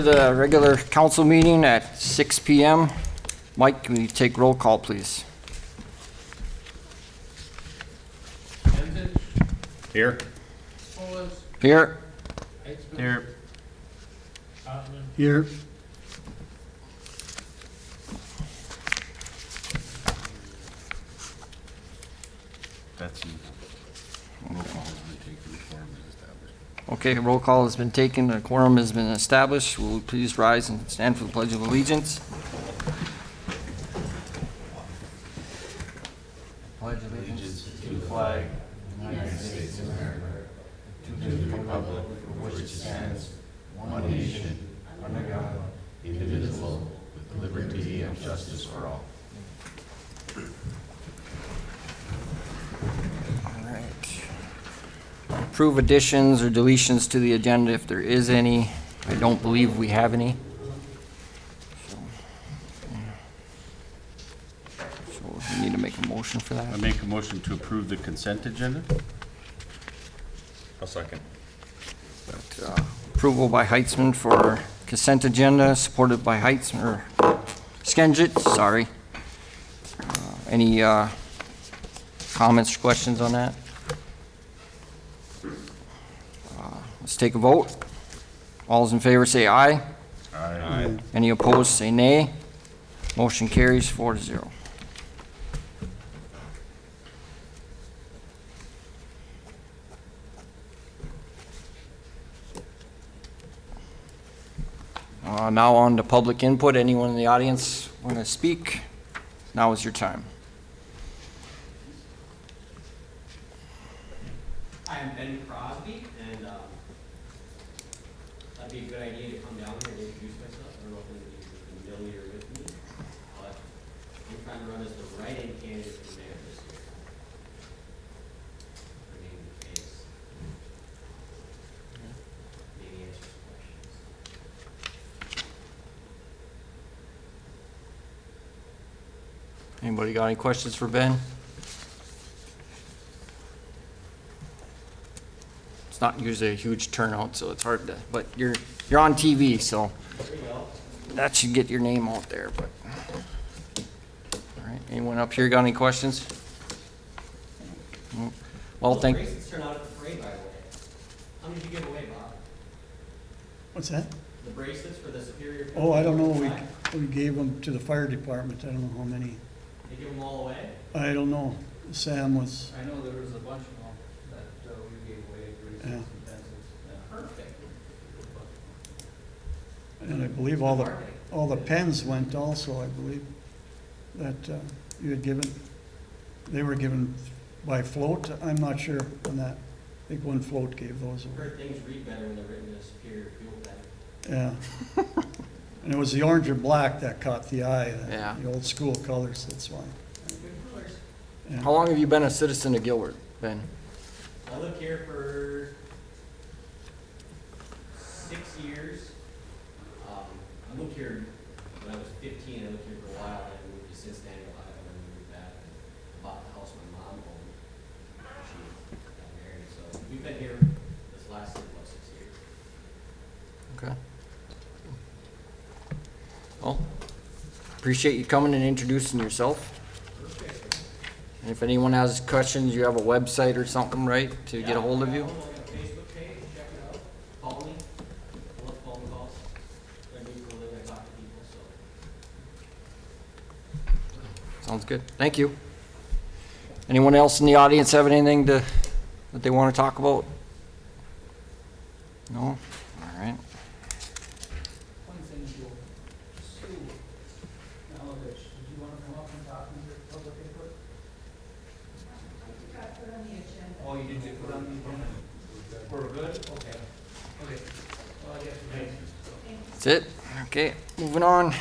for the regular council meeting at 6 p.m. Mike, can you take roll call, please? Here. Here. Here. Here. That's you. Okay, roll call has been taken. A quorum has been established. Will you please rise and stand for the Pledge of Allegiance? Pledge allegiance to the flag of the United States of America, to the republic for which it stands, one nation, under God, indivisible, with liberty and justice for all. All right. Approve additions or deletions to the agenda if there is any. I don't believe we have any. So we need to make a motion for I that. make a motion to approve the consent agenda. I'll second. Approval by Heitzman for consent agenda, supported by Heitzman, or Skengit, sorry. Any comments or questions on that? Let's take a vote. All those in favor say aye. Aye. Any opposed say nay. Motion carries 4-0. Now on to public input. Anyone in the audience want to speak? Now is your time. I'm Ben Crosby, and that'd be a good idea to come down here and introduce myself. I don't know if any of you are familiar with me, but I'm trying to run as the write-in candidate for mayor this year. For name the case. Maybe answer some questions. Anybody got any questions for Ben? It's not usually a huge turnout, so it's hard to, but you're on TV, so There you go. that should get your name out there, but. All right, anyone up here got any questions? No? Well, Those thank, bracelets turn out at the parade, by the way. How many did you give away, Bob? What's that? The bracelets for the Superior. Oh, I don't know. Flag? We gave them to the fire department. I don't know how many. They give them all away? I don't know. Sam was, I know there was a bunch of them that we gave away, bracelets Yeah. and pencils. Yeah. Perfect. and I believe all the pens went also, I believe, that you had given. They were given by float. I'm not sure on that. I think one float gave those I've away. heard things read better when they're written in a Superior fuel pen. Yeah. And it was the orange and black that caught the eye. Yeah. The old school colors, that's why. Good colors. Yeah. how long have you been a citizen of Gilbert, Ben? I lived here for 6 years. I moved here when I was 15. I lived here for a while, and I moved to Cincinnati, Ohio, and then moved back. I bought the house my mom owned. She got married, so we've been here this last about 6 years. Okay. Well, appreciate you coming and introducing yourself. And if anyone has questions, you have a website or something, right, to get a hold of you? I have a Facebook page, check it out. Call me. I love phone calls. I do for a living, I talk to people, so. Sounds good. Thank you. Anyone else in the audience have anything that they want to talk about? No? All right. One thing, Joe, Sue, Malovich, did you want to come up and talk in your public input? Oh, you did get put on the agenda? We're good? Okay. Okay. Well, I guess we're good. That's it? Okay, moving on.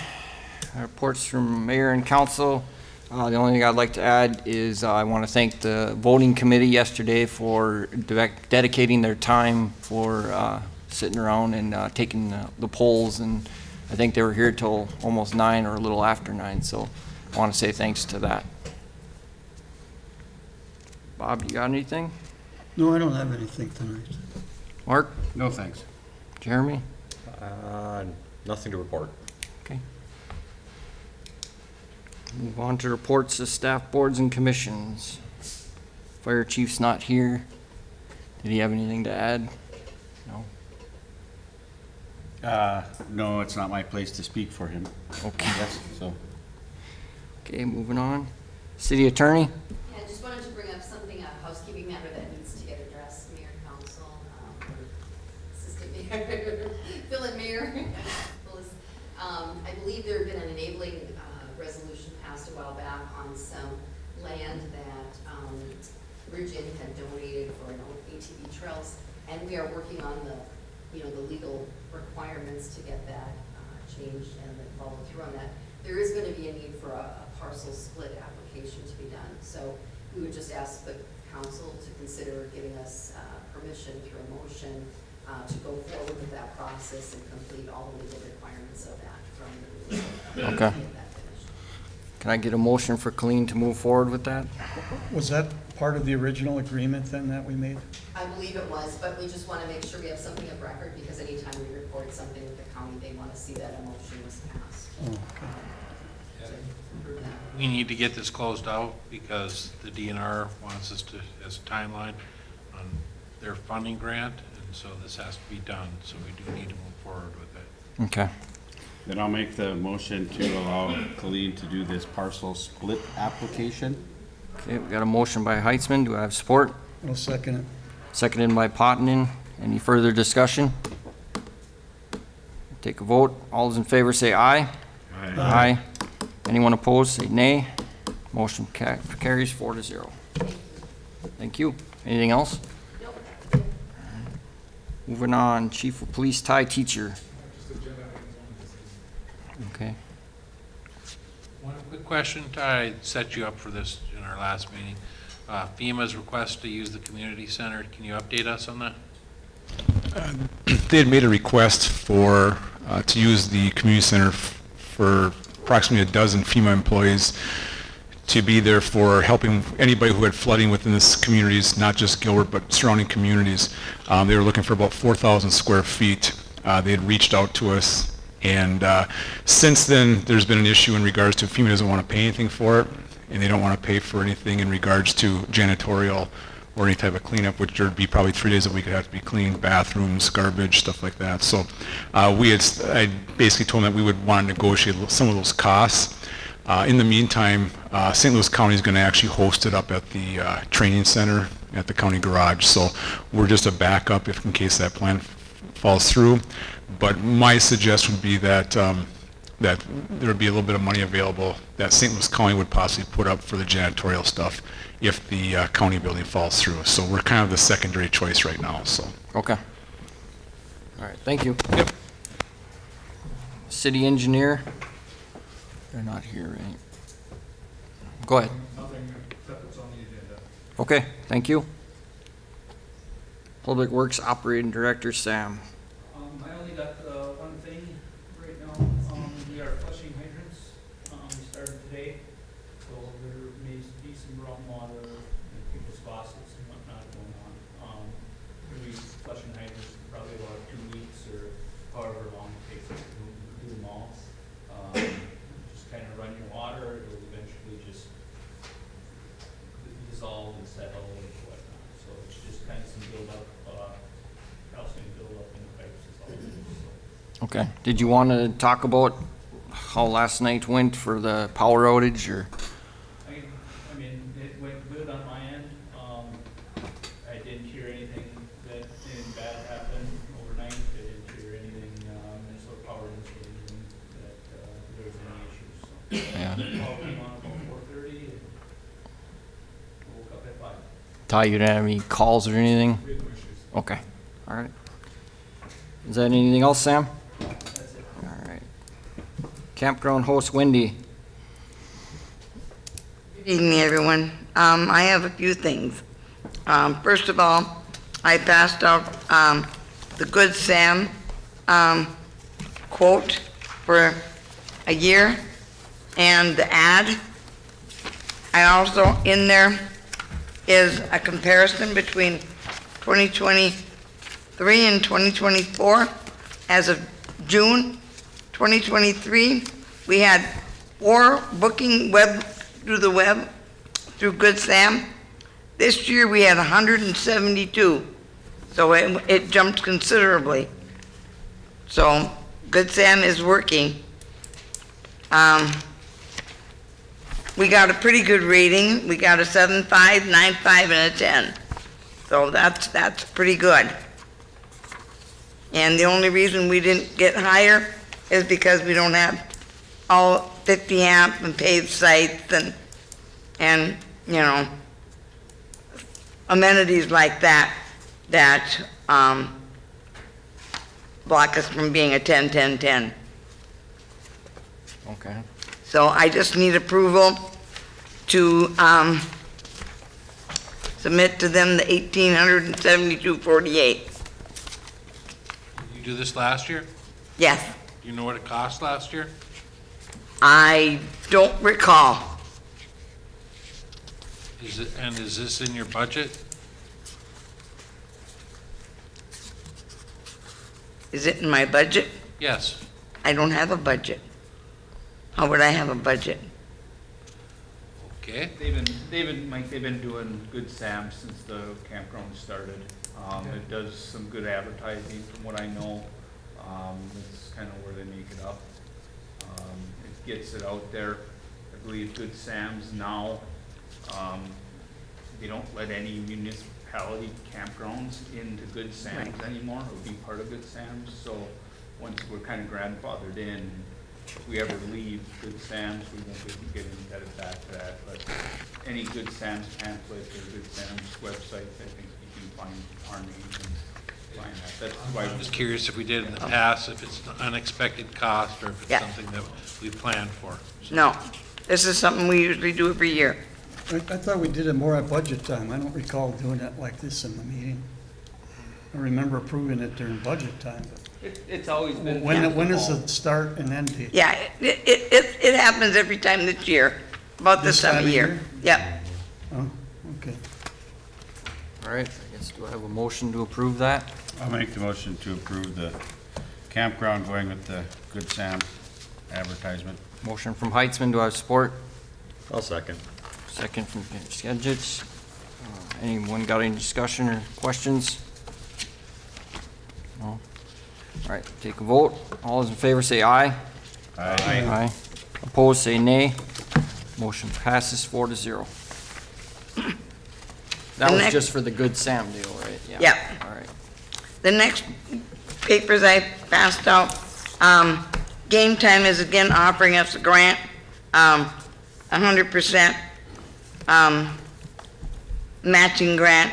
Reports from mayor and council. The only thing I'd like to add is I want to thank the voting committee yesterday for dedicating their time for sitting around and taking the polls, and I think they were here till almost 9 or a little after 9, so I want to say thanks to that. Bob, you got anything? No, I don't have anything tonight. Mark? No, thanks. Jeremy? Nothing to report. Okay. Move on to reports of staff boards and commissions. Fire chief's not here. Did he have anything to add? No? No, it's not my place to speak for him. Okay. Yes, so. Okay, moving on. City attorney? Yeah, I just wanted to bring up something, a housekeeping matter that needs to get addressed, Mayor and Council, Assistant Mayor, Phil and Mayor. Phyllis. I believe there had been an enabling resolution passed a while back on some land that Virgin had donated for ATV trails, and we are working on the legal requirements to get that changed and then follow through on that. There is going to be a need for a parcel split application to be done. So we would just ask the council to consider giving us permission through a motion to go forward with that process and complete all the legal requirements of that from the legal. Okay. Get that finished. Can I get a motion for Colleen to move forward with that? Was that part of the original agreement then that we made? I believe it was, but we just want to make sure we have something of record because anytime we report something with the county, they want to see that a motion was passed. Oh, okay. To prove that. We need to get this closed out because the DNR wants us to, as a timeline on their funding grant, and so this has to be done, so we do need to move forward with it. Okay. Then I'll make the motion to allow Colleen to do this parcel split application. Okay, we got a motion by Heitzman. Do I have support? I'll second it. Seconded by Potenon. Any further discussion? Take a vote. All those in favor say aye. Aye. Anyone opposed, say nay. Motion carries 4-0. Thank you. Anything else? Nope. Moving on, Chief of Police Ty Teacher. Okay. One quick question, Ty, I set you up for this in our last meeting. FEMA's request to use the community center, can you update us on that? They had made a request for, to use the community center for approximately a dozen FEMA employees to be there for helping anybody who had flooding within this communities, not just Gilbert, but surrounding communities. They were looking for about 4,000 square feet. They had reached out to us, and since then, there's been an issue in regards to FEMA doesn't want to pay anything for it, and they don't want to pay for anything in regards to janitorial or any type of cleanup, which there'd be probably 3 days a week it have to be cleaned, bathrooms, garbage, stuff like that. So I basically told them that we would want to negotiate some of those costs. In the meantime, St. Louis County is going to actually host it up at the training center at the county garage. So we're just a backup if in case that plan falls through. But my suggestion would be that that there would be a little bit of money available that St. Louis County would possibly put up for the janitorial stuff if the county building falls through. So we're kind of the secondary choice right now, so. Okay. All right, thank you. Yep. City engineer? They're not here, right? Go ahead. Nothing except what's on the agenda. Okay, thank you. Public Works Operating Director, Sam. I only got one thing right now. We are flushing hydrants. We started today, so there may be some raw water in people's faucets and whatnot going on. We'll be flushing hydrants in probably about 2 weeks or however long it takes us to do them all. Just kind of run your water, it'll eventually just dissolve and settle and whatnot. So it's just kind of some buildup, calcium buildup in the pipes is all it is. So. Okay, did you want to talk about how last night went for the power outage, or? I mean, it went good on my end. I didn't hear anything bad happened overnight. I didn't hear anything, Minnesota Power didn't say anything that, there was any issues, so. Yeah. Call came on about 4:30 and woke up at 5. Ty, you didn't have any calls or anything? We had no issues. Okay, all right. Is that anything else, Sam? That's it. All right. Campground host Wendy. Good evening, everyone. I have a few things. First of all, I passed out the Good Sam quote for a year and the ad. I also, in there is a comparison between 2023 and 2024 as of June 2023, we had 4 booking web through the web through Good Sam. This year we had 172, so it jumped considerably. So Good Sam is working. We got a pretty good rating. We got a 7.5, 9.5, and a 10. So that's pretty good. And the only reason we didn't get higher is because we don't have all 50 amp and paved sites and you know, amenities like that block us from being a 10, 10, 10. Okay. So I just need approval to submit to them the 1,872.48. Did you do this last year? Yes, Do you know what it cost last year? I don't recall. Is this in your budget? Is it in my budget? Yes. I don't have a budget. How would I have a budget? Okay. Mike, they've been doing Good Sam since the campground started. It does some good advertising from what I know. It's kind of where they make it up. It gets it out there. I believe Good Sam's now, they don't let any municipality campgrounds into Good Sam's anymore. It would be part of Good Sam's. So once we're kind of grandfathered in, if we ever leave Good Sam's, we won't be getting indebted back to that. But any Good Sam's pamphlet or Good Sam's website, I think you can find our names and find that. That's why I'm just curious if we did in the past, if it's an unexpected cost or if it's Yeah. something that we planned for. No, this is something we usually do every year. I thought we did it more at budget time. I don't recall doing it like this in the meeting. I remember approving it during budget time, but it's always been. when is the start and end date? Yeah, it happens every time this year, about this time of year. Yep. Oh, okay. All right, I guess, do I have a motion to approve that? I'll make the motion to approve the campground going with the Good Sam advertisement. Motion from Heitzman, do I have support? I'll second. Second from Skinsich. Anyone got any discussion or questions? No? All right, take a vote. All those in favor say aye. Aye. Aye. Opposed, say nay. Motion passes 4-0. That was next- just for the Good Sam deal, right? Yeah. All right. The next papers I passed out, Game Time is again offering us a grant, 100% matching grant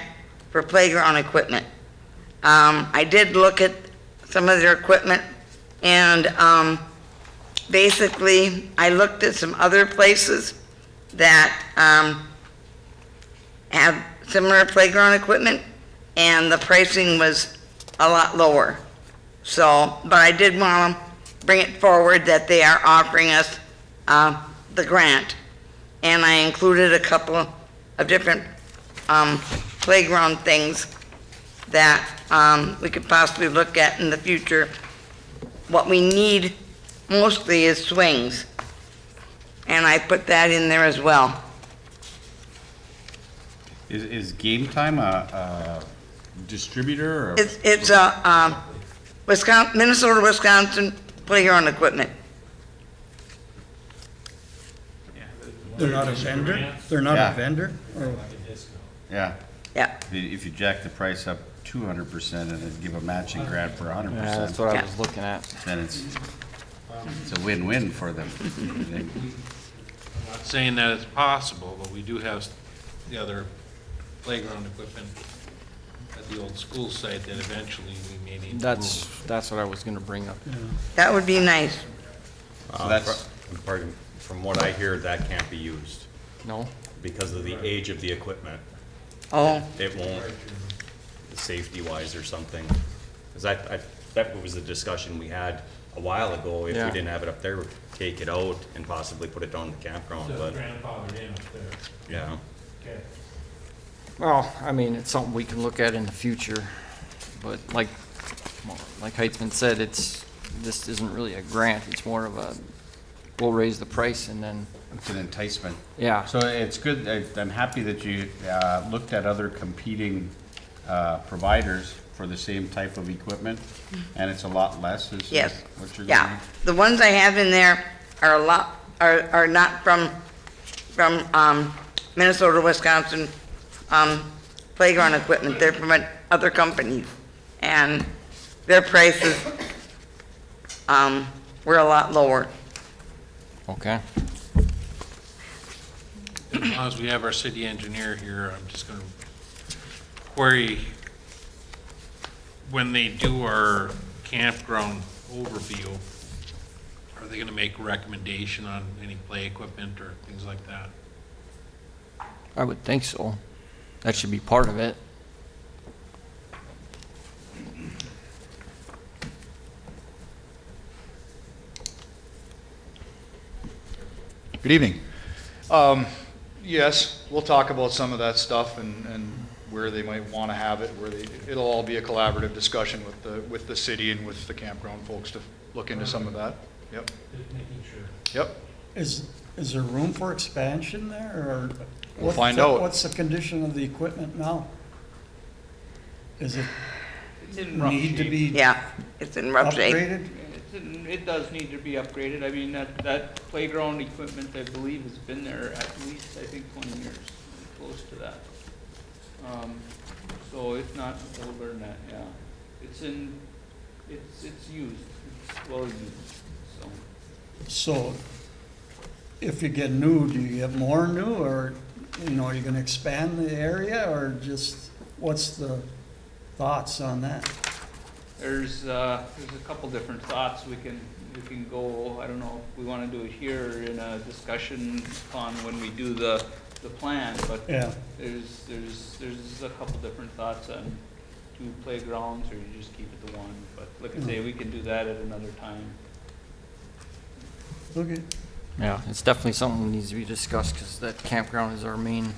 for playground equipment. I did look at some of their equipment, and basically, I looked at some other places that have similar playground equipment, and the pricing was a lot lower. So, but I did want to bring it forward that they are offering us the grant. And I included a couple of different playground things that we could possibly look at in the future. What we need mostly is swings. And I put that in there as well. Is Game Time a distributor or? It's a Minnesota, Wisconsin playground equipment. They're not a vendor? They're not Yeah. a vendor? Or- Yeah, Yeah, if you jack the price up 200% and then give a matching grant for Yeah, that's 100%, what I Yeah. was looking at. then it's a win-win for them. I'm not saying that it's possible, but we do have the other playground equipment at the old school site that eventually we may need to move. That's what I was gonna bring up. that would be nice. So that's- Pardon, from what I hear, that can't be used No? because of the age of the equipment. Oh, It won't, safety-wise or something. Because that was the discussion we had a while ago. If we Yeah. didn't have it up there, take it out and possibly put it down the campground, but, grandfathered in up there. yeah. Okay. Well, I mean, it's something we can look at in the future, but like Heitzman said, this isn't really a grant, it's more of a, we'll raise the price and then, It's an enticement. yeah. So it's good, I'm happy that you looked at other competing providers for the same type of equipment, and it's a lot less, is Yes. what you're Yeah, getting? the ones I have in there are a lot, are not from Minnesota, Wisconsin, playground equipment. They're from other companies. And their prices, were a lot lower. Okay. As long as we have our city engineer here, I'm just gonna query, when they do our campground overview, are they gonna make a recommendation on any play equipment or things like that? I would think so. That should be part of it. Good evening. Yes, we'll talk about some of that stuff and where they might want to have it, it'll all be a collaborative discussion with the city and with the campground folks to look into some of that. Yep. Yep. Is there room for expansion there, or? We'll find out. What's the condition of the equipment now? Is it It's in rough need to shape. be Yeah, it's in rough shape. upgraded? It does need to be upgraded. I mean, that playground equipment, I believe, has been there at least, I think, 20 years, close to that. So if not older than that, yeah. It's used, it's well used, so. So if you get new, do you get more new, or, are you gonna expand the area, or just, what's the thoughts on that? There's a couple different thoughts. We can go, I don't know if we wanna do it here or in a discussion on when we do the plan, but Yeah, there's a couple different thoughts on 2 playgrounds, or you just keep it to 1. But like I say, we can do that at another time. okay. Yeah, it's definitely something that needs to be discussed, because that campground is our main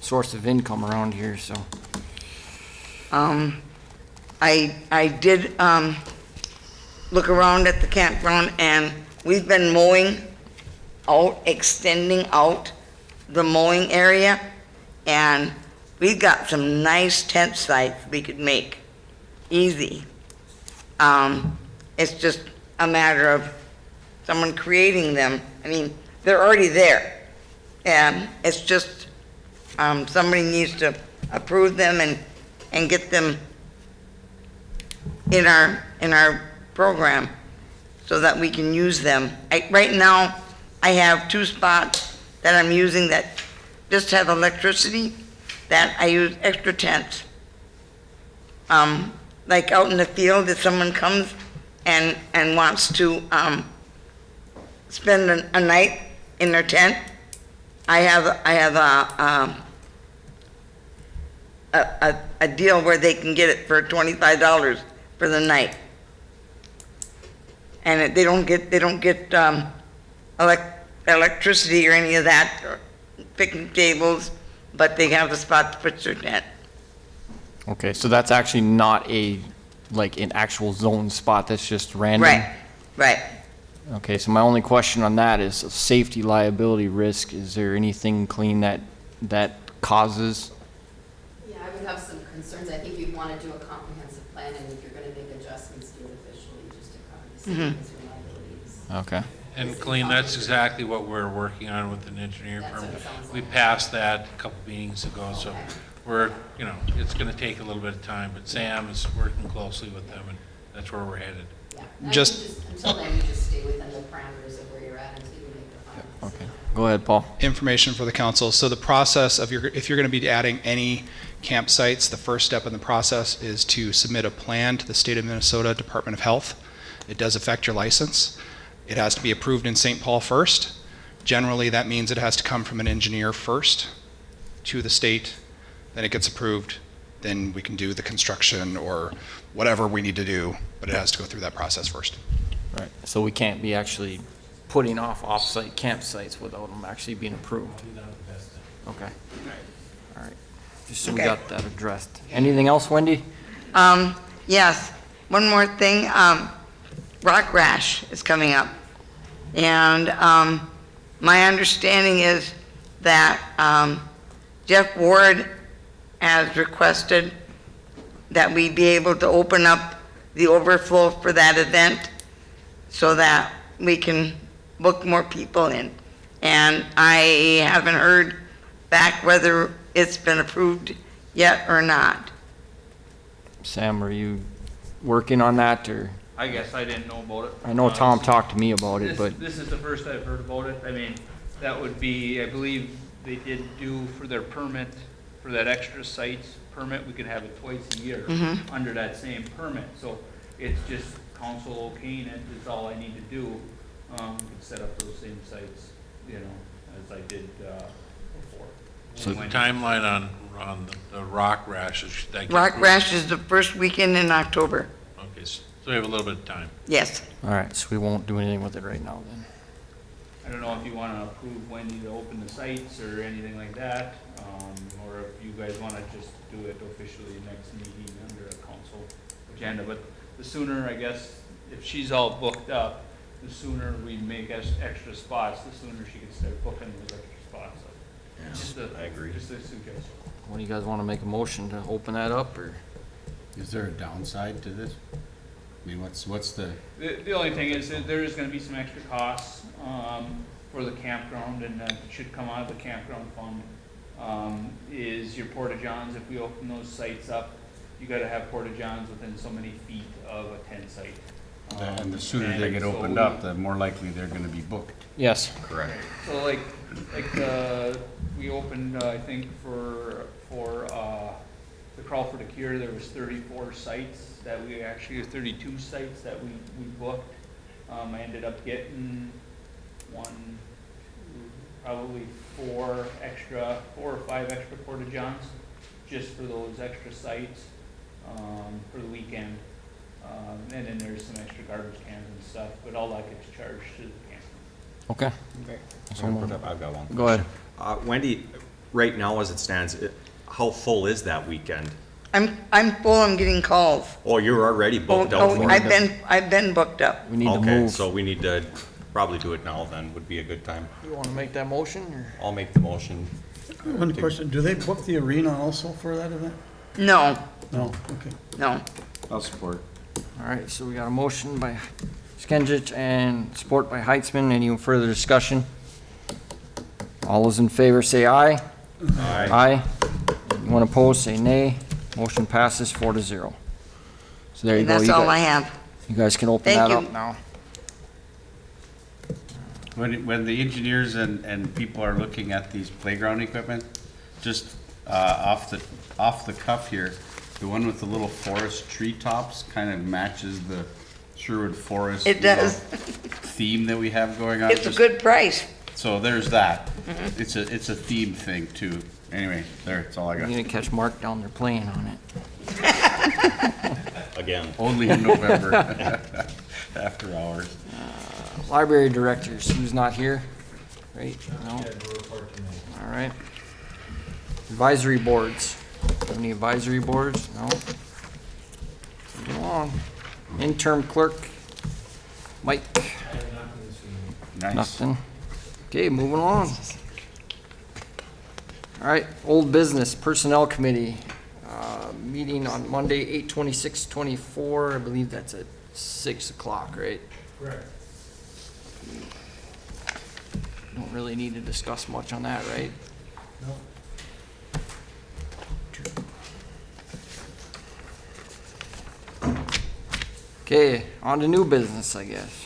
source of income around here, so. I did, look around at the campground, and we've been mowing out, extending out the mowing area, and we've got some nice tent sites we could make, easy. It's just a matter of someone creating them. I mean, they're already there, and it's just, somebody needs to approve them and get them in our program so that we can use them. Right now, I have 2 spots that I'm using that just have electricity, that I use extra tents. Like out in the field, if someone comes and wants to spend a night in their tent, I have a deal where they can get it for $25 for the night. And they don't get electricity or any of that, or picnic tables, but they have a spot to put their tent. Okay, so that's actually not an actual zone spot, that's just random? Right. Okay, so my only question on that is safety liability risk. Is there anything clean that causes? Yeah, I would have some concerns. I think you'd want to do a comprehensive plan, and if you're going to make adjustments, do it officially, just to cover the safety and liabilities. Okay. And Colleen, that's exactly what we're working on with an engineer That's firm. what it sounds We like. passed that a couple meetings ago, so Okay. we're, it's gonna take a little bit of time, but Sam is working closely with them, and that's where we're headed. Yeah. And I Just- think until then, you just stay within the parameters of where you're at until you make the final Okay, decision. go ahead, Paul. Information for the council. So the process of if you're going to be adding any campsites, the first step in the process is to submit a plan to the state of Minnesota Department of Health. It does affect your license. It has to be approved in St. Paul first. Generally, that means it has to come from an engineer first to the state, then it gets approved, then we can do the construction or whatever we need to do, but it has to go through that process first. Right, so we can't be actually putting off off-site campsites without them actually being approved? Okay. All right, just so we Okay. got that addressed. Anything else, Wendy? Yes, one more thing. Rock Rash is coming up. And my understanding is that Jeff Ward has requested that we be able to open up the overflow for that event so that we can book more people in. And I haven't heard back whether it's been approved yet or not. Sam, are you working on that, or? I guess I didn't know about it. I know Tom talked to me about it, but This is the first I've heard about it. I mean, that would be, I believe they did do for their permit, for that extra sites permit, we could have it twice a year under that same permit. So it's just council okaying it is all I need to do. We could set up those same sites, you know, as I did before. So the timeline on the Rock Rash, should that get Rock approved? Rash is the first weekend in October. Okay, so we have a little bit of time. Yes. all right, so we won't do anything with it right now then. I don't know if you want to approve when you open the sites or anything like that, or if you guys want to just do it officially next meeting under a council agenda. But the sooner, I guess, if she's all booked up, the sooner we make extra spots, the sooner she can start booking those extra spots. I agree. Just a suggestion. What do you guys want to make a motion to open that up, or? Is there a downside to this? I mean, what's the, The only thing is that there is gonna be some extra costs, for the campground, and that should come out of the campground fund. Is your porta-johns, if we open those sites up, you gotta have porta-johns within so many feet of a tent site. and the sooner they get so opened up, the more likely they're gonna be booked. Yes. Correct. So like, we opened, I think for the Crawl for the Cure, there was 34 sites that we actually, 32 sites that we booked. I ended up getting probably four or five extra porta-johns just for those extra sites, for the weekend. And then there's some extra garbage cans and stuff, but all that gets charged to the camp. Okay. I've got one. Go ahead. Wendy, right now as it stands, how full is that weekend? I'm full, I'm getting calls. Oh, you're already booked out for it? I've been booked up. We need to Okay, move. so we need to probably do it now then, would be a good time. You want to make that motion, or? I'll make the motion. One question, do they book the arena also for that event? No, No, okay. no. I'll support. All right, so we got a motion by Skinsich and support by Heitzman. Any further discussion? All those in favor say aye. Aye. Aye. Anyone opposed, say nay. Motion passes 4-0. So there you go. That's You all I guys- have. You guys can open Thank that you. up now. When the engineers and people are looking at these playground equipment, just off the cuff here, the one with the little forest treetops kind of matches the Sherwood Forest. It does. Theme that we have going on. It's a Just- good price. So there's that. It's a theme thing too. Anyway, that's all I You're got. gonna catch Mark down there playing on it. Again. Only in November, after hours. Library directors, who's not here? Right? No? All right. Advisory boards. Any advisory boards? No? Moving along. Interim clerk, Mike. Nice. Nothing. Okay, moving on. All right, old business, Personnel Committee, meeting on Monday, 8/26/24. I believe that's at 6 o'clock, right? Correct. Don't really need to discuss much on that, right? No. Okay, on to new business, I guess.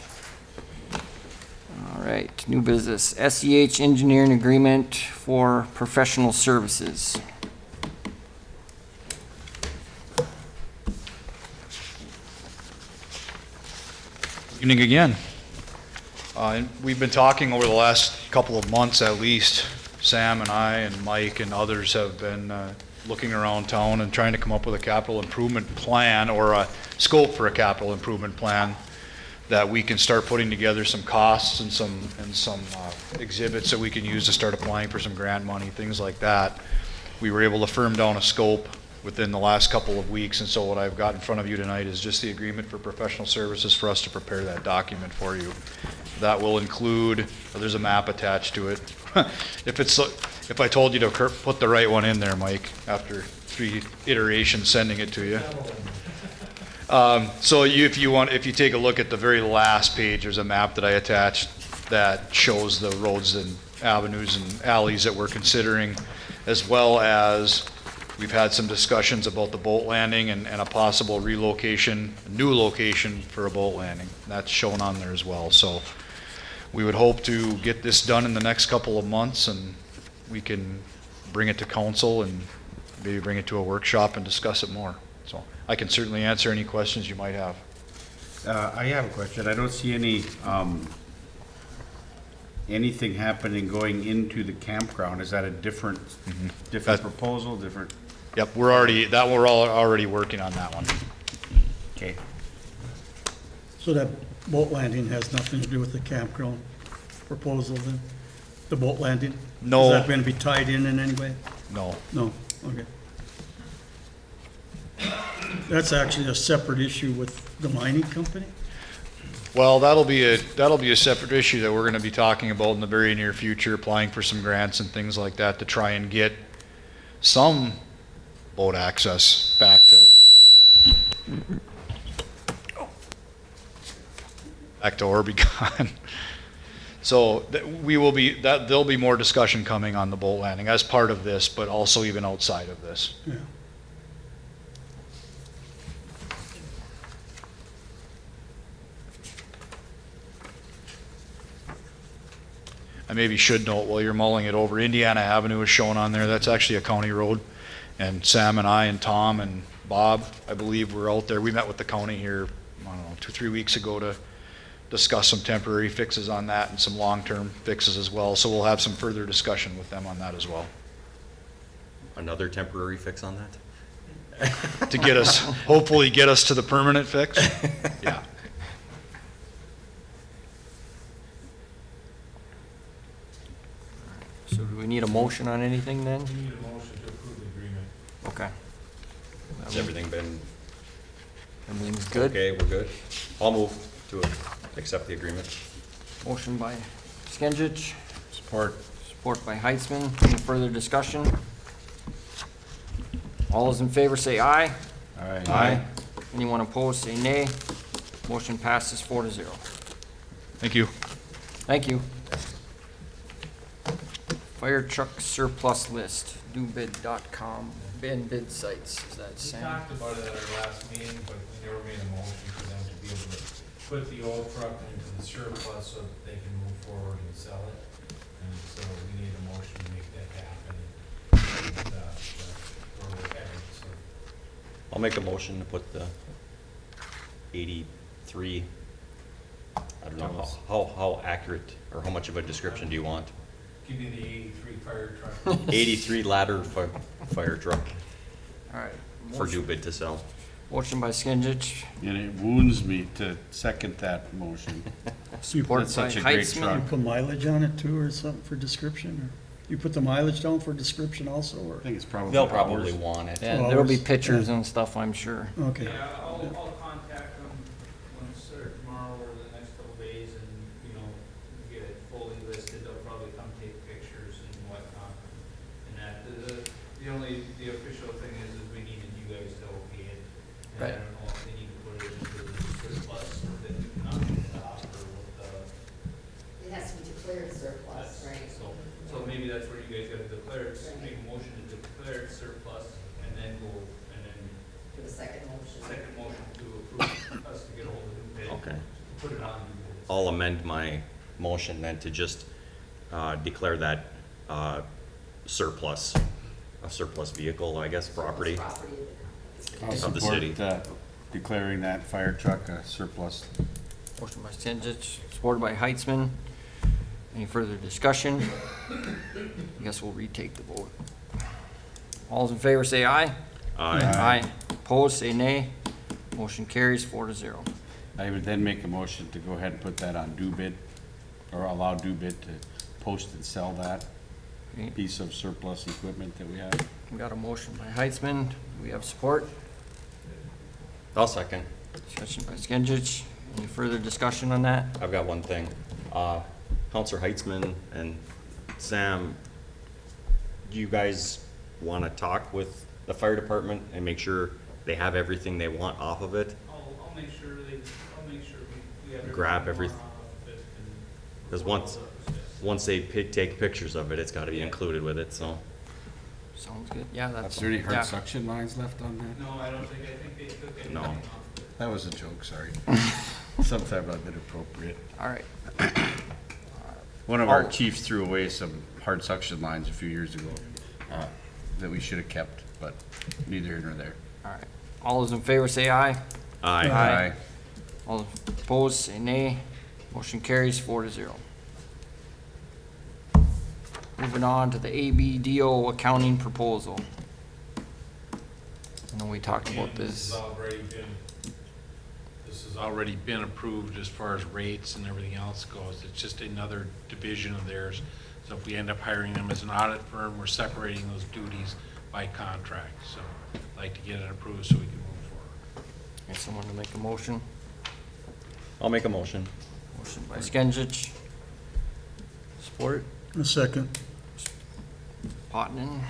All right, new business, SEH engineering agreement for professional services. Evening again. And we've been talking over the last couple of months at least. Sam and I and Mike and others have been looking around town and trying to come up with a capital improvement plan or a scope for a capital improvement plan that we can start putting together some costs and some exhibits that we can use to start applying for some grant money, things like that. We were able to firm down a scope within the last couple of weeks, and so what I've got in front of you tonight is just the agreement for professional services for us to prepare that document for you. That will include, there's a map attached to it. If I told you to put the right one in there, Mike, after 3 iterations sending it to you. So if you take a look at the very last page, there's a map that I attached that shows the roads and avenues and alleys that we're considering, as well as we've had some discussions about the boat landing and a possible relocation, new location for a boat landing. That's shown on there as well. So we would hope to get this done in the next couple of months, and we can bring it to council and maybe bring it to a workshop and discuss it more. So I can certainly answer any questions you might have. I have a question. I don't see any, anything happening going into the campground. Is that a different proposal, different? Yep, we're already working on that one. Okay. So that boat landing has nothing to do with the campground proposal then? The boat landing? No. Is that going to be tied in any way? No. No, okay. That's actually a separate issue with the mining company? Well, that'll be a separate issue that we're gonna be talking about in the very near future, applying for some grants and things like that to try and get some boat access back to Orbicon. So there'll be more discussion coming on the boat landing as part of this, but also even outside of this. Yeah. I maybe should note while you're mulling it over, Indiana Avenue is shown on there. That's actually a county road. And Sam and I and Tom and Bob, I believe, were out there. We met with the county here, I don't know, 2-3 weeks ago to discuss some temporary fixes on that and some long-term fixes as well. So we'll have some further discussion with them on that as well. Another temporary fix on that? To get us, hopefully get us to the permanent fix. Yeah. So do we need a motion on anything then? We need a motion to approve the agreement. Okay. Has everything been Everything's good? okay? We're good? I'll move to accept the agreement. Motion by Skinsich, Support. support by Heitzman. Any further discussion? All those in favor say aye. Aye. Anyone opposed, say nay. Motion passes 4-0. Thank you. Thank you. Fire truck surplus list, dubid.com, bid sites, is that We Sam? talked about it at our last meeting, but we never made a motion for them to be able to put the old truck into the surplus so that they can move forward and sell it. And so we need a motion to make that happen. And, where we're headed, so. I'll make a motion to put the 83, I don't know, how accurate or how much of a description do you want? Give you the 83 fire truck. 83 ladder fire truck All right. for Motion- due bid to sell. Motion by Skinsich, And it wounds me to second that motion. support That's by such a great Heitzman. truck. You put mileage on it too, or something for description, or you put the mileage down for description also, or? I think it's probably. They'll probably ours. want it. And there'll be Hours. pictures and stuff, I'm sure. Okay. Yeah, I'll contact them once or tomorrow or the next couple of days and, get it fully listed. They'll probably come take pictures and whatnot. And that, the official thing is we needed you guys to okay it. And I Right. don't know if they need to put it into the surplus or then not in the top or what It has to be declared surplus, right? so maybe that's where you guys gotta declare it, make a motion to declare it surplus and then Do a second motion. second motion to approve us to get a hold of the bid. Okay. Put it on new bids. I'll amend my motion then to just declare that surplus, a surplus vehicle, I guess, property. Property of the company. I'll Of the support, city. declaring that fire truck a surplus. Motion by Skinsich, supported by Heitzman. Any further discussion? I guess we'll retake the vote. All those in favor say aye. Aye. Aye. Opposed, say nay. Motion carries 4-0. I would then make a motion to go ahead and put that on due bid, or allow due bid to post and sell that. Okay. piece of surplus equipment that we have. We got a motion by Heitzman. Do we have support? I'll second. Discussion by Skinsich. Any further discussion on that? I've got one thing. Counselor Heitzman and Sam, do you guys want to talk with the fire department and make sure they have everything they want off of it? I'll make sure we have. Grab everything everything. off of it and- Because once they take pictures of it, it's got to be included with it, so. Sounds good. Yeah, that's. Is there any yeah. hard suction lines left on that? No, I don't think, I think they took anything No. off of it. That was a joke, sorry. Sometimes I've been appropriate. All right. One of our chiefs threw away some hard suction lines a few years ago that we should have kept, but neither here nor there. All right. All those in favor say aye. Aye. All opposed say nay. Motion carries 4-0. Moving on to the ABDO accounting proposal. I know we talked about this. This has already been approved as far as rates and everything else goes. It's just another division of theirs. So if we end up hiring them as an audit firm, we're separating those duties by contract. So I'd like to get it approved so we can move forward. Get someone to make a motion. I'll make a motion. Motion by Skinsich. Support. A second. Potnin.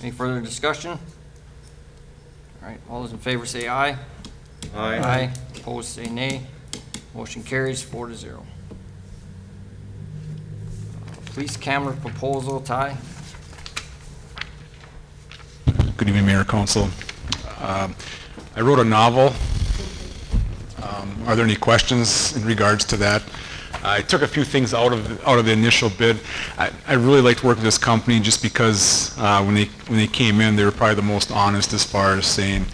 Any further discussion? All right, all those in favor say aye. Aye. Opposed say nay. Motion carries 4-0. Police camera proposal, Ty. Good evening, Mayor, Council. I wrote a novel. Are there any questions in regards to that? I took a few things out of the initial bid. I really liked working with this company just because when they came in, they were probably the most honest as far as saying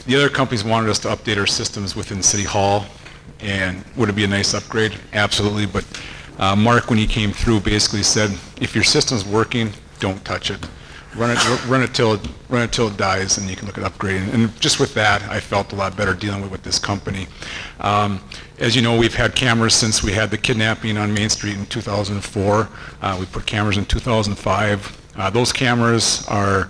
the other companies wanted us to update our systems within City Hall, and would it be a nice upgrade? Absolutely, but Mark, when he came through, basically said, if your system's working, don't touch it. Run it till it dies, and you can look at upgrading. And just with that, I felt a lot better dealing with this company. As you know, we've had cameras since we had the kidnapping on Main Street in 2004. We put cameras in 2005. Those cameras are,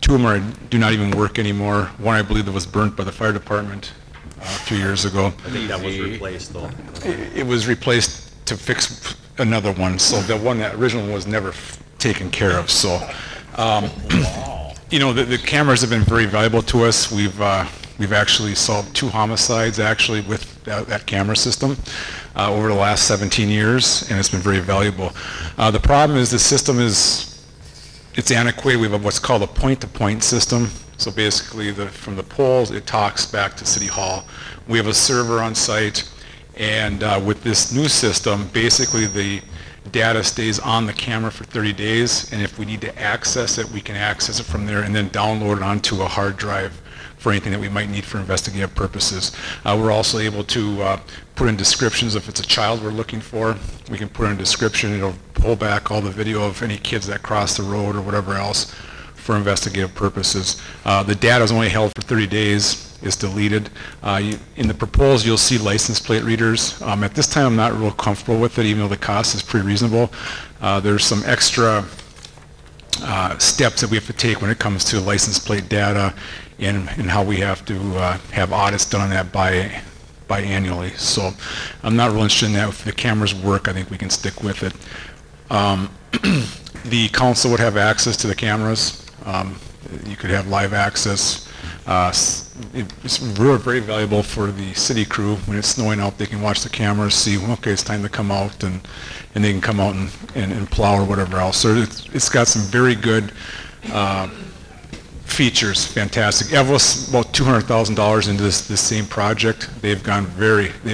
two of them do not even work anymore. One, I believe, that was burnt by the fire department a few years ago. I think that was replaced though. It was replaced to fix another one, so the one, that original one was never taken care of, so. You know, the cameras have been very valuable to us. We've actually solved 2 homicides actually with that camera system over the last 17 years, and it's been very valuable. The problem is the system it's antiquated. We have what's called a point-to-point system. So basically, from the poles, it talks back to City Hall. We have a server on site, and with this new system, basically the data stays on the camera for 30 days, and if we need to access it, we can access it from there and then download it onto a hard drive for anything that we might need for investigative purposes. We're also able to put in descriptions. If it's a child we're looking for, we can put in a description. It'll pull back all the video of any kids that cross the road or whatever else for investigative purposes. The data is only held for 30 days. Is deleted. In the proposal, you'll see license plate readers. At this time, I'm not real comfortable with it, even though the cost is pretty reasonable. There's some extra steps that we have to take when it comes to license plate data and how we have to have audits done on that biannually. So I'm not real interested in that. If the cameras work, I think we can stick with it. The council would have access to the cameras. You could have live access. It's very valuable for the city crew. When it's snowing out, they can watch the cameras, see, okay, it's time to come out, and they can come out and plow or whatever else. So it's got some very good features, fantastic. Evelyn's about $200,000 into this same project. They've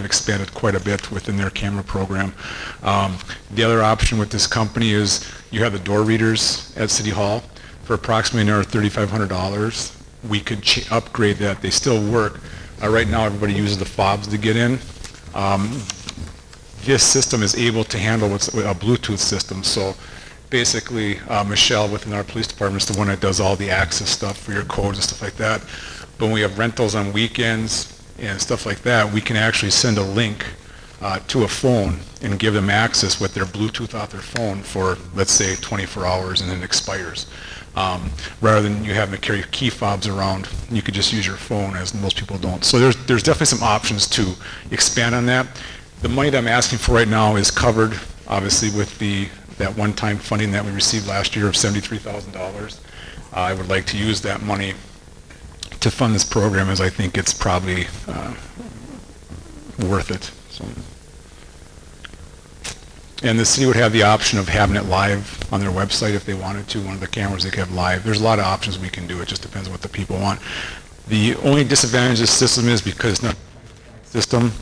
expanded quite a bit within their camera program. The other option with this company is you have the door readers at City Hall for approximately another $3,500. We could upgrade that. They still work. Right now, everybody uses the fobs to get in. This system is able to handle what's a Bluetooth system. So basically, Michelle within our police department is the one that does all the access stuff for your codes and stuff like that. But when we have rentals on weekends and stuff like that, we can actually send a link to a phone and give them access with their Bluetooth off their phone for, let's say, 24 hours and then it expires. Rather than you having to carry key fobs around, you could just use your phone, as most people don't. So there's definitely some options to expand on that. The money that I'm asking for right now is covered, obviously, with that one-time funding that we received last year of $73,000. I would like to use that money to fund this program, as I think it's probably worth it. So. And the city would have the option of having it live on their website if they wanted to. One of the cameras they could have live. There's a lot of options we can do. It just depends on what the people want. The only disadvantage of this system is because it's not a system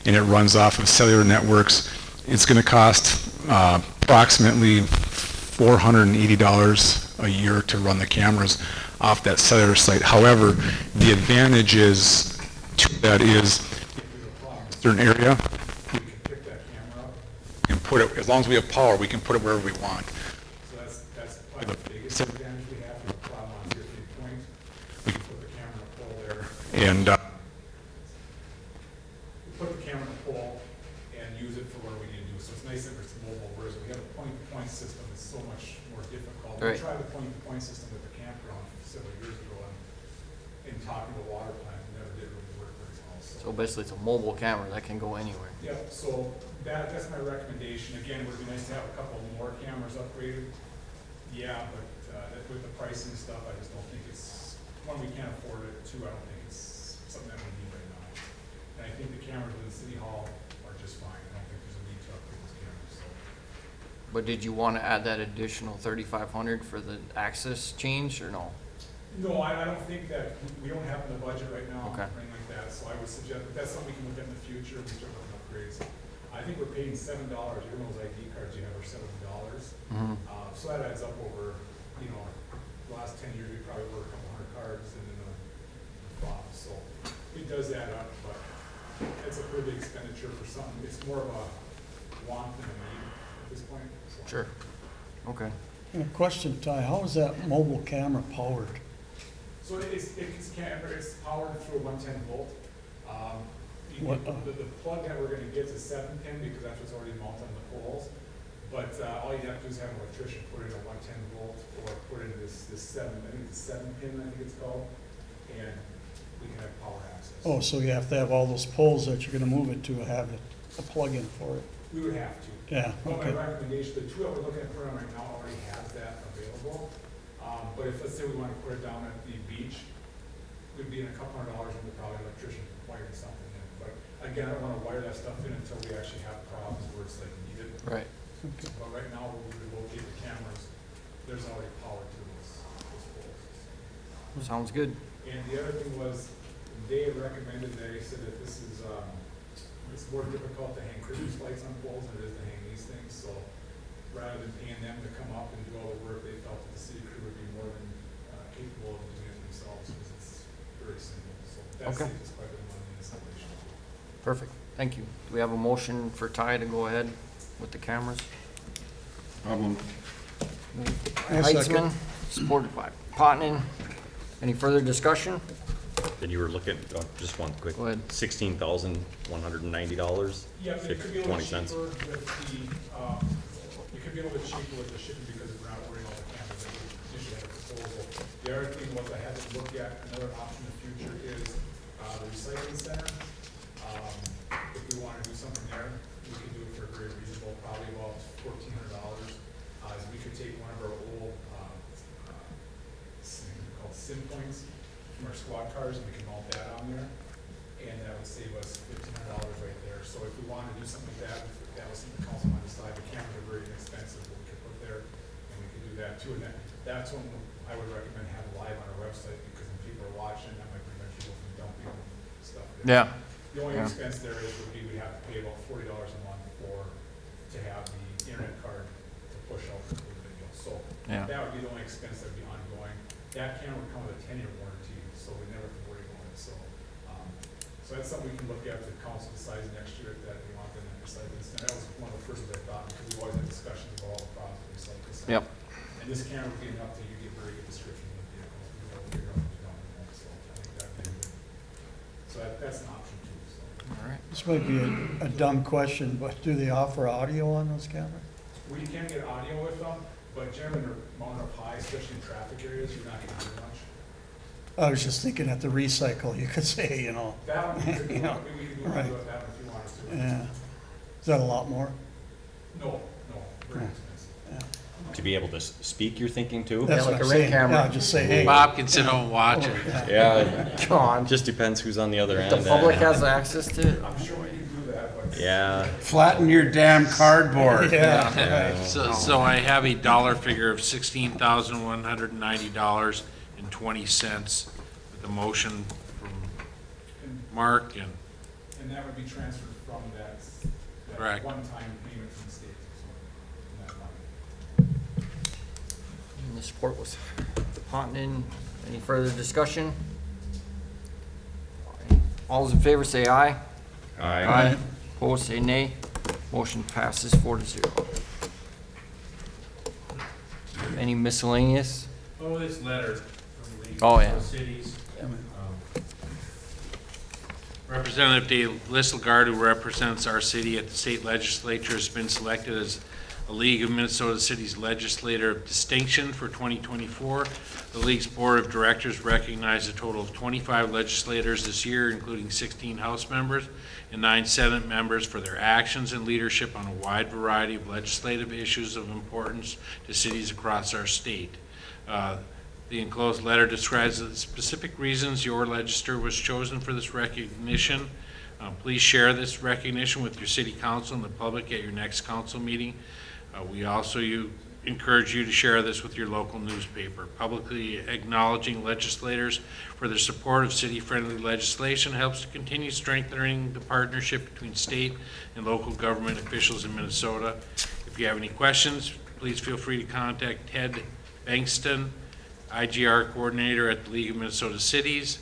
and it runs off of cellular networks, it's going to cost approximately $480 a year to run the cameras off that cellular site. However, the advantage is to that is if we apply in a certain area, we can pick that camera up and put it, as long as we have power, we can put it wherever we want. So that's probably the biggest advantage we have. If we apply on your point, we can put the camera in a pole there and put the camera in a pole and use it for whatever we need to do. So it's nice that it's mobile, whereas we have a point-to-point system, it's so much more difficult. Right. We tried the point-to-point system with the campground several years ago and talking to the water plant, it never did really work very well. So basically, it's a mobile camera that can go anywhere. Yeah, so that's my recommendation. Again, it would be nice to have a couple more cameras upgraded. Yeah, but with the pricing and stuff, I just don't think it's, one, we can't afford it. Two, I don't think it's something that we need right now. And I think the cameras within City Hall are just fine. I don't think there's a need to upgrade those cameras. So. But did you want to add that additional 3,500 for the access change, or no? No, I don't think that, we don't have in the budget right now, Okay. or anything like that, so I would suggest, but that's something we can look at in the future, we start looking at upgrades. I think we're paying $7, even those ID cards you have are $7. Mhm. So that adds up over, the last 10 years, we probably ordered a couple hundred cards and then the box, so it does add up, but it's a pretty big expenditure for something, it's more of a want than a need at this point. So. Sure. Okay. And a question, Ty, how is that mobile camera powered? So it's powered through a 110 volt. The plug that we're going to get is a 7-pin because that's what's already mounted on the poles. But all you have to do is have an electrician put in a 110 volt or put in this 7, I think it's a 7-pin, I think it's called, and we can have power access. Oh, so you have to have all those poles that you're gonna move it to have a plug-in for it? We would have to. Yeah, But okay. my recommendation, the two that we're looking at putting on right now already has that available. But if, let's say we want to put it down at the beach, we'd be in a couple $100 into probably an electrician wiring something in. But again, I don't want to wire that stuff in until we actually have problems where it's like needed. Right. Okay. But right now, when we locate the cameras, there's already power to those poles. Sounds good. And the other thing was, they recommended, they said that this is, it's more difficult to hang Christmas lights on poles than it is to hang these things, so rather than paying them to come up and do all the work, they felt that the city crew would be more than capable of doing it themselves, because it's very simple, so that Okay. saves us quite a bit of money in installation. Perfect. Thank you. Do we have a motion for Ty to go ahead with the cameras? I Heitzman, supported by Potenon. Any further discussion? Then you were looking, just one quick. Go ahead. $16,190. Yeah, it could be a little 20 cents. cheaper with the, it could be a little bit cheaper with the shipping because we're not ordering all the cameras that we initially had a proposal. The other thing was I had to look at, another option in the future is, the recycling center. If we want to do something there, we could do it for very reasonable, probably about $1,400. We could take one of our old, called SIM points from our squad cars and we can mount that on there. And that would save us $1,500 right there. So if we wanted to do something like that, if that was something the council wanted to decide, the cameras are very inexpensive, but we could put there, and we could do that too. And that's when I would recommend having live on our website, because when people are watching, that might prevent people from dumping stuff there. Yeah. The only Yeah. expense there is would be we have to pay about $40 a month to have the internet card to push out the video. So Yeah. that would be the only expense that would be ongoing. That camera would come with a 10-year warranty, so we never have to worry about it. So that's something we can look at if the council decides next year that we want them to recycle. And that was one of the first things I thought, because we always had discussions about all the problems with recycling. So- Yep. And this camera would be enough to you get very good description of the vehicles. We know what you're going to do. So I think that'd be good. So that's an option too, so. All This might be a dumb question, but do they offer audio on those cameras? We can get audio with them, but generally they're mounted up high, especially in traffic areas, you're not gonna hear much. I was just thinking at the recycle, you could say, That one, we could do, You know, we could do right. with that if you wanted to. yeah. Is that a lot more? No, very Yeah. expensive. To be able to speak, you're thinking too? That's like what a I'm ring saying. camera. Yeah, just say, hey. Bob can sit home and watch it. Yeah, Come on, just depends who's on the other end. the public has access to it. I'm sure we can do that, but. Yeah, Flatten your damn cardboard. Yeah, yeah. So I have a dollar figure of $16,190.20 with a motion from Mark and And that would be transferred from that Correct. one-time payment from the state, so, in that fund. And the support was Ponton. Any further discussion? All those in favor say aye. Aye. Opposed, say nay. Motion passes 4-0. Any miscellaneous? Oh, this letter from the Oh, yeah. cities. Representative Dave Lisselgard, who represents our city at the state legislature, has been selected as a League of Minnesota Cities Legislator of Distinction for 2024. The League's Board of Directors recognized a total of 25 legislators this year, including 16 House members and 9 Senate members, for their actions and leadership on a wide variety of legislative issues of importance to cities across our state. The enclosed letter describes the specific reasons your legislator was chosen for this recognition. Please share this recognition with your city council and the public at your next council meeting. We also encourage you to share this with your local newspaper. Publicly acknowledging legislators for their support of city-friendly legislation helps to continue strengthening the partnership between state and local government officials in Minnesota. If you have any questions, please feel free to contact Ted Bankston, IGR Coordinator at the League of Minnesota Cities,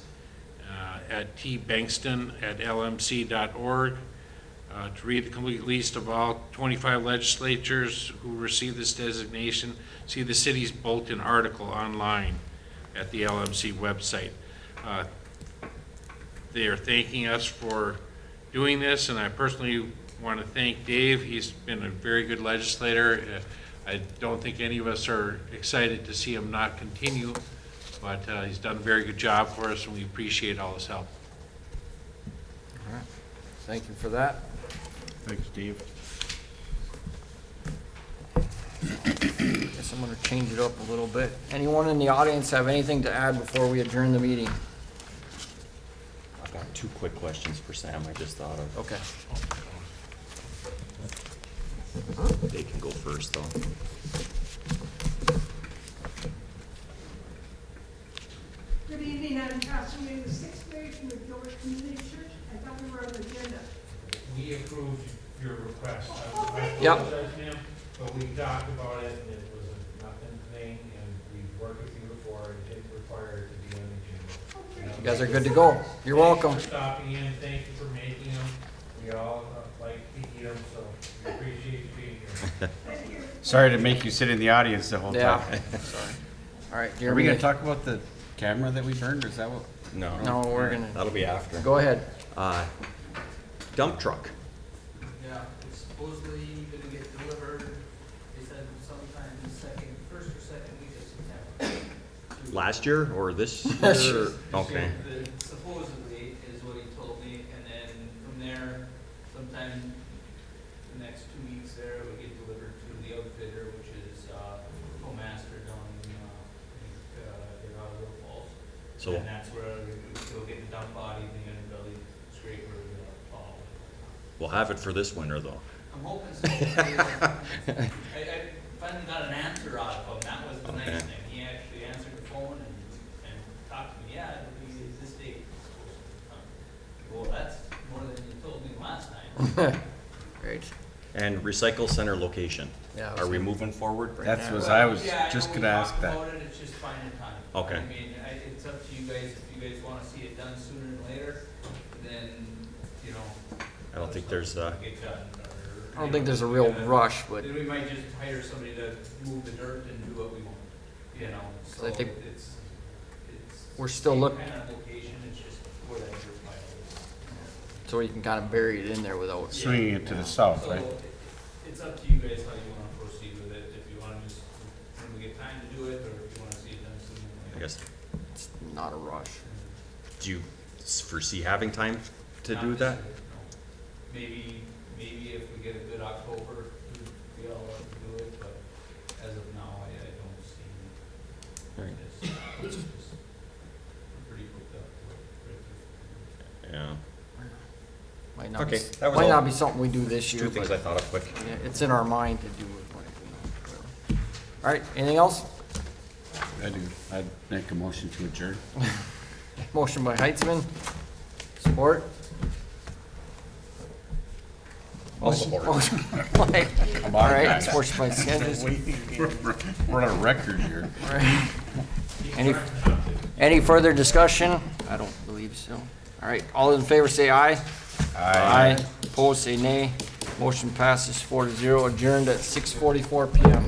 at tbankston@lmc.org. To read the complete list of all 25 legislatures who received this designation, see the city's bulletin article online at the LMC website. They are thanking us for doing this, and I personally want to thank Dave. He's been a very good legislator. I don't think any of us are excited to see him not continue, but he's done a very good job for us, and we appreciate all his help. All right. Thank you for that. Thanks, Steve. Guess I'm gonna change it up a little bit. Anyone in the audience have anything to add before we adjourn the meeting? I've got 2 quick questions for Sam I just thought of. Okay. They can go first though. Good evening, I'm Catherine in the 6th grade from the Gilbert Community Church. I thought we were on the agenda. We approved your request. I Yep. apologize, ma'am, but we talked about it, and it was a nothing thing, and we've worked with you before, and it didn't require it to be on the agenda. You guys are good to go. You're welcome. Thank you for stopping in, thank you for making them. We all like to eat them, so we appreciate you being here. Sorry to make you sit in the audience the whole Yeah. time. Sorry. All right. Are we gonna talk about the camera that we burned, or is that what? No. No, we're gonna, That'll be after. go ahead. Dump truck. Yeah, it's supposedly gonna get delivered, they said sometime in first or second week of September. Last year or this year? This year. Okay. Supposedly is what he told me, and then from there, sometime the next 2 weeks there, it will get delivered to the outfitter, which is, Master down in, they're out of Little Falls. So, And that's where they'll get the dump body, and then really scraper the fall. we'll have it for this winter though. I'm hoping so. I finally got an answer out of him, that was the nice Okay. thing. He actually answered the phone and talked to me, yeah, it'll be this date. Well, that's more than you told me last time. Great. And recycle center location. Yeah. Are we moving forward? That's what I was Yeah, just know we gonna ask talked that. about it, it's just finding time. Okay. I mean, it's up to you guys, if you guys wanna see it done sooner than later, then, you know. I don't think there's, get done, I don't think there's a real rush, but then we might just hire somebody to move the dirt and do what we want, you know, so I think it's. we're still look- Kind of location, it's just where that dirt pile is. so you can kind of bury it in there without. Swinging it to the south, right? So it's up to you guys how you wanna proceed with it, if you wanna just, when we get time to do it, or if you wanna see it done sooner. I guess, It's not a rush. do you foresee having time to do that? Maybe if we get a good October, we'd be all up to do it, but as of now, I don't see Right. this. It's just pretty booked up. Right through. Yeah. Might not be, Okay, that was might all. not be something we do this year, Two things but I thought of quick. yeah, it's in our mind to do it. All right, anything else? I do. I'd make a motion to adjourn. Motion by Heitzman, support. I'll support it. Motion by- All right, support by Skagit. We're on a record here. All right. Any further discussion? I don't believe so. All right, all in favor say aye. Aye. Opposed say nay. Motion passes 4-0, adjourned at 6:44 PM.